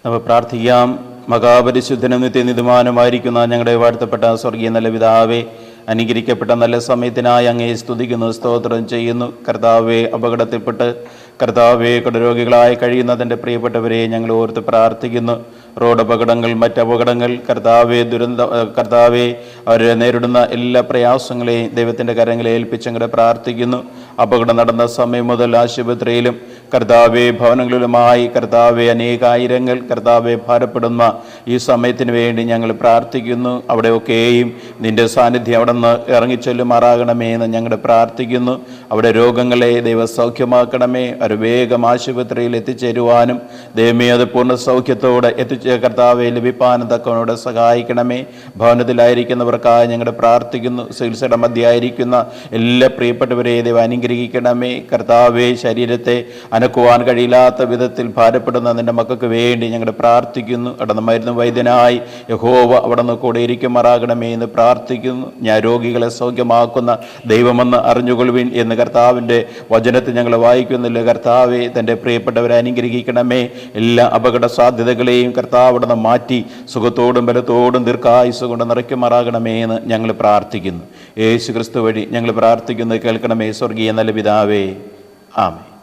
നമുക്ക് പ്രാർത്ഥിക്കാം. മഹാപരിശുദ്ധനും നിത്യനിധുമാനുമായിരിക്കുന്ന ഞങ്ങളുടെ വാഴ്ത്തപ്പെട്ട സ്വർഗീയ നല്ല പിതാവേ, അനുഗ്രഹിക്കപ്പെട്ട നല്ല സമയത്തിനായി അങ്ങയെ സ്തുതിക്കുന്നു, സ്തോത്രം ചെയ്യുന്നു. കർത്താവേ, അപകടത്തിൽപ്പെട്ട് കർത്താവേ കടരോഗികളായി കഴിയുന്നതിൻ്റെ പ്രിയപ്പെട്ടവരെ ഞങ്ങൾ ഓർത്ത് പ്രാർത്ഥിക്കുന്നു. റോഡ് അപകടങ്ങൾ, മറ്റപകടങ്ങൾ, കർത്താവേ അവർ നേരിടുന്ന എല്ലാ പ്രയാസങ്ങളെയും ദൈവത്തിൻ്റെ കരങ്ങളെ ഏൽപ്പിച്ച് ഞങ്ങളെ പ്രാർത്ഥിക്കുന്നു. അപകടം നടന്ന സമയം മുതൽ ആശുപത്രിയിലും കർത്താവേ ഭവനങ്ങളിലുമായി കർത്താവേ അനേകായിരങ്ങൾ കർത്താവെ ഭാരപ്പെടുന്ന ഈ സമയത്തിന് വേണ്ടി ഞങ്ങൾ പ്രാർത്ഥിക്കുന്നു. അവിടെയൊക്കെയും നിൻ്റെ സാന്നിധ്യം അവിടെ നിന്ന് ഇറങ്ങിച്ചൊല്ലുമാറാകണമേ എന്ന് ഞങ്ങൾ പ്രാർത്ഥിക്കുന്നു. അവിടെ രോഗങ്ങളെ ദൈവസൗഖ്യമാക്കണമേ. ഒരു വേഗം ആശുപത്രിയിൽ എത്തിച്ചേരുവാനും ദൈവമേ അത് പൂർണ്ണ സൗഖ്യത്തോടെ കർത്താവെ ലഭിപ്പാനും തക്കവനോട് സഹായിക്കണമേ. ഭവനത്തിലായിരിക്കുന്നവർക്കായി ഞങ്ങൾ പ്രാർത്ഥിക്കുന്നു. ചികിത്സയുടെ മധ്യയായിരിക്കുന്ന എല്ലാ പ്രിയപ്പെട്ടവരെ ദൈവം അനുഗ്രഹിക്കണമേ. കർത്താവെ, ശരീരത്തെ അനക്കുവാൻ കഴിയില്ലാത്ത വിധത്തിൽ ഭാരപ്പെടുന്ന നിൻ്റെ മക്കൾക്ക് വേണ്ടി ഞങ്ങൾ പ്രാർത്ഥിക്കുന്നു. അവിടെ മരുന്ന് വൈദ്യനായി യഹോവ അവിടെ നിന്ന് കൂടെ ഇരിക്കുമാറാകണമേ എന്ന് പ്രാർത്ഥിക്കുന്നു. ഞാൻ രോഗികളെ സൗഖ്യമാക്കുന്ന ദൈവമെന്ന് അറിഞ്ഞുകൊള്ളുവിൻ എന്ന് കർത്താവിൻ്റെ വചനത്തിൽ ഞങ്ങൾ വായിക്കുന്നില്ല. കർത്താവെ, തൻ്റെ പ്രിയപ്പെട്ടവരെ അനുഗ്രഹിക്കണമേ. എല്ലാ അപകട സാധ്യതകളെയും കർത്താവ് അവിടെ നിന്ന് മാറ്റി സുഖത്തോടും ബലത്തോടും ദീർഘായുസ്സ് കൊണ്ട് നിറയ്ക്കുമാറാകണമേ എന്ന് ഞങ്ങൾ പ്രാർത്ഥിക്കുന്നു. യേശു ക്രിസ്തു വഴി ഞങ്ങൾ പ്രാർത്ഥിക്കുന്നത് കേൾക്കണമേ സ്വർഗീയ നല്ല പിതാവേ. ആമേൻ.